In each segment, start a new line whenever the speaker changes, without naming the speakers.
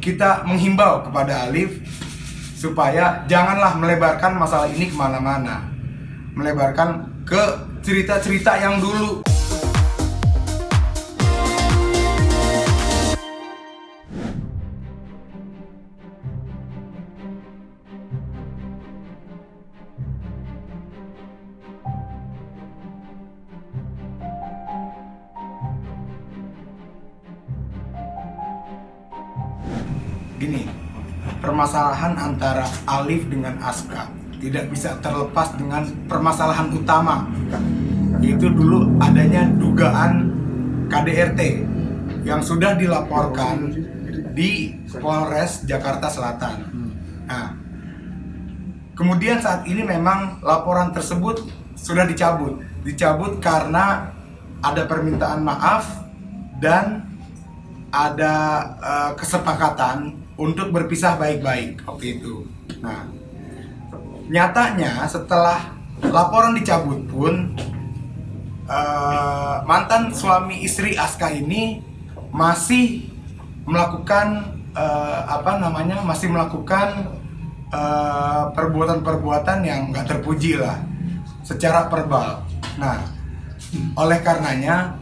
kita menghimbau kepada Alif supaya janganlah melebarkan masalah ini kemana-mana, melebarkan ke cerita-cerita yang dulu. Gini, permasalahan antara Alif dengan Aska tidak bisa terlepas dengan permasalahan utama, yaitu dulu adanya dugaan KDRT yang sudah dilaporkan di Polres Jakarta Selatan. Nah, kemudian saat ini memang laporan tersebut sudah dicabut karena ada permintaan maaf dan ada kesepakatan untuk berpisah baik-baik waktu itu. Nah, nyatanya setelah laporan dicabut pun mantan suami istri Aska ini masih melakukan perbuatan-perbuatan yang nggak terpuji lah secara verbal. Nah, oleh karenanya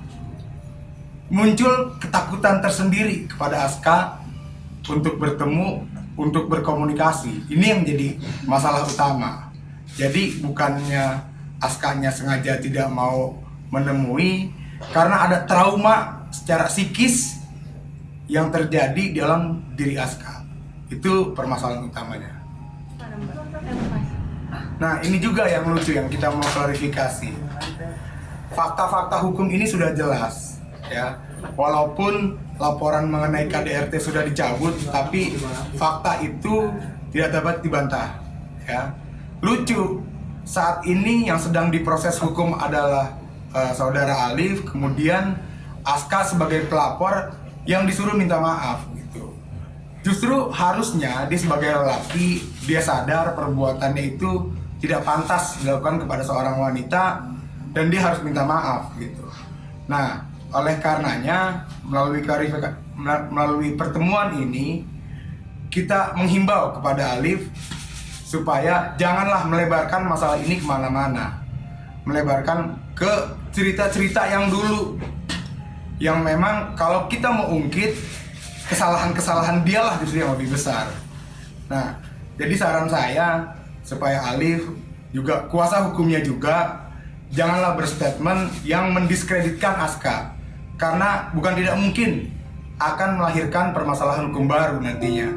muncul ketakutan tersendiri kepada Aska untuk bertemu, untuk berkomunikasi. Ini yang menjadi masalah utama. Jadi bukannya Askanya sengaja tidak mau menemui, karena ada trauma secara psikis yang terjadi dalam diri Aska. Itu permasalahan utamanya. Nah, ini juga yang lucu yang kita mau klarifikasi. Fakta-fakta hukum ini sudah jelas, ya. Walaupun laporan mengenai KDRT sudah dicabut, tapi fakta itu tidak dapat dibantah, ya. Lucu, saat ini yang sedang diproses hukum adalah saudara Alif, kemudian Aska sebagai pelapor yang disuruh minta maaf gitu. Justru harusnya dia sebagai lelaki, dia sadar perbuatannya itu tidak pantas dilakukan kepada seorang wanita dan dia harus minta maaf gitu. Nah, oleh karenanya melalui pertemuan ini kita menghimbau kepada Alif supaya janganlah melebarkan masalah ini kemana-mana, melebarkan ke cerita-cerita yang dulu, yang memang kalau kita mau ungkit kesalahan-kesalahan dialah justru yang lebih besar. Nah, jadi saran saya supaya Alif juga kuasa hukumnya juga janganlah berstatement yang mendiskreditkan Aska, karena bukan tidak mungkin akan melahirkan permasalahan hukum baru nantinya.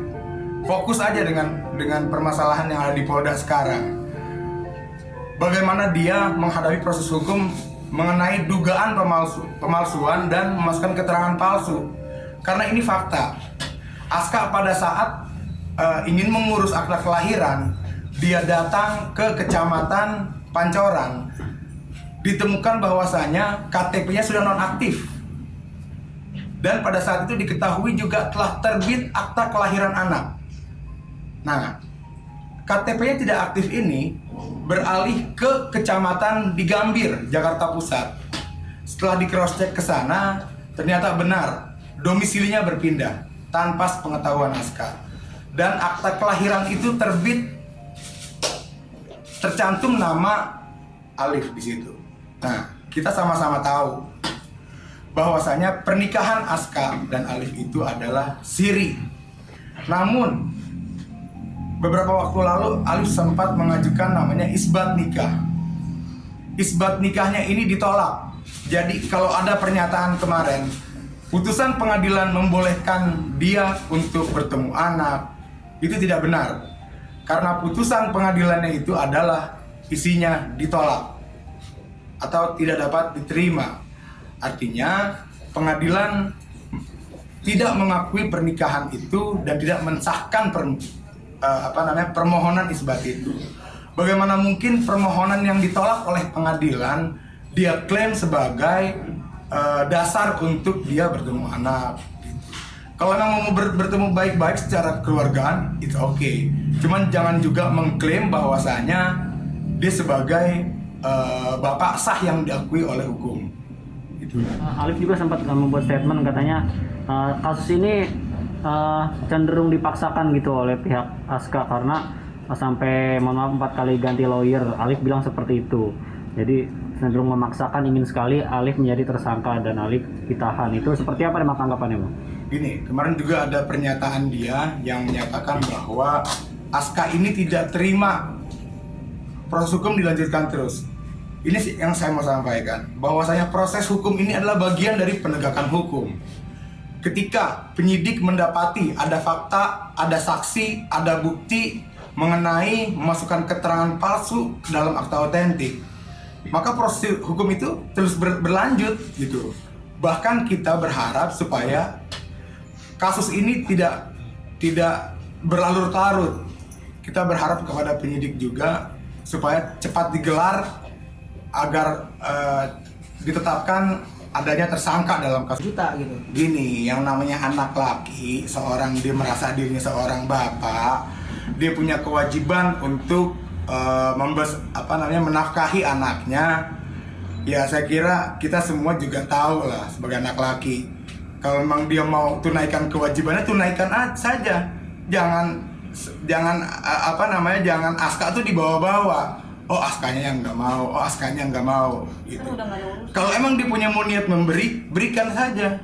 Fokus aja dengan permasalahan yang ada di Polda sekarang. Bagaimana dia menghadapi proses hukum mengenai dugaan pemalsuan dan memasukkan keterangan palsu. Karena ini fakta. Aska pada saat ingin mengurus akta kelahiran, dia datang ke Kecamatan Pancoran. Ditemukan bahwasanya KTP-nya sudah nonaktif. Dan pada saat itu diketahui juga telah terbit akta kelahiran anak. Nah, KTP-nya tidak aktif ini beralih ke Kecamatan di Gambir, Jakarta Pusat. Setelah di cross check ke sana, ternyata benar domisilinya berpindah tanpa sepengetahuan Aska. Dan akta kelahiran itu terbit tercantum nama Alif di situ. Nah, kita sama-sama tahu bahwasanya pernikahan Aska dan Alif itu adalah siri. Namun beberapa waktu lalu Alif sempat mengajukan namanya isbat nikah. Isbat nikahnya ini ditolak. Jadi kalau ada pernyataan kemarin, putusan pengadilan membolehkan dia untuk bertemu anak, itu tidak benar. Karena putusan pengadilannya itu adalah isinya ditolak atau tidak dapat diterima. Artinya pengadilan tidak mengakui pernikahan itu dan tidak mensahkan permohonan isbat itu. Bagaimana mungkin permohonan yang ditolak oleh pengadilan dia klaim sebagai dasar untuk dia bertemu anak. Kalau memang mau bertemu baik-baik secara keluargaan, it's okay. Cuman jangan juga mengklaim bahwasanya dia sebagai bapak sah yang diakui oleh hukum.
Alif juga sempat membuat statement katanya kasus ini cenderung dipaksakan gitu oleh pihak Aska karena sampai mohon maaf 4 kali ganti lawyer. Alif bilang seperti itu. Jadi cenderung memaksakan, ingin sekali Alif menjadi tersangka dan Alif ditahan. Itu seperti apa emang tanggapannya, Bang?
Gini, kemarin juga ada pernyataan dia yang menyatakan bahwa Aska ini tidak terima proses hukum dilanjutkan terus. Ini sih yang saya mau sampaikan, bahwasanya proses hukum ini adalah bagian dari penegakan hukum. Ketika penyidik mendapati ada fakta, ada saksi, ada bukti mengenai memasukkan keterangan palsu dalam akta otentik, maka proses hukum itu terus berlanjut gitu. Bahkan kita berharap supaya kasus ini tidak berlarut-larut. Kita berharap kepada penyidik juga supaya cepat digelar agar ditetapkan adanya tersangka dalam kasus
juta gitu.
gini. Yang namanya anak laki, dia merasa dirinya seorang bapak, dia punya kewajiban untuk menafkahi anaknya. Ya saya kira kita semua juga tahu lah sebagai anak laki, kalau memang dia mau tunaikan kewajibannya, tunaikan saja. Jangan Aska tuh dibawa-bawa. Oh Askanya yang nggak mau, oh Askanya nggak mau gitu. Kalau emang dia punya niat memberi, berikan saja.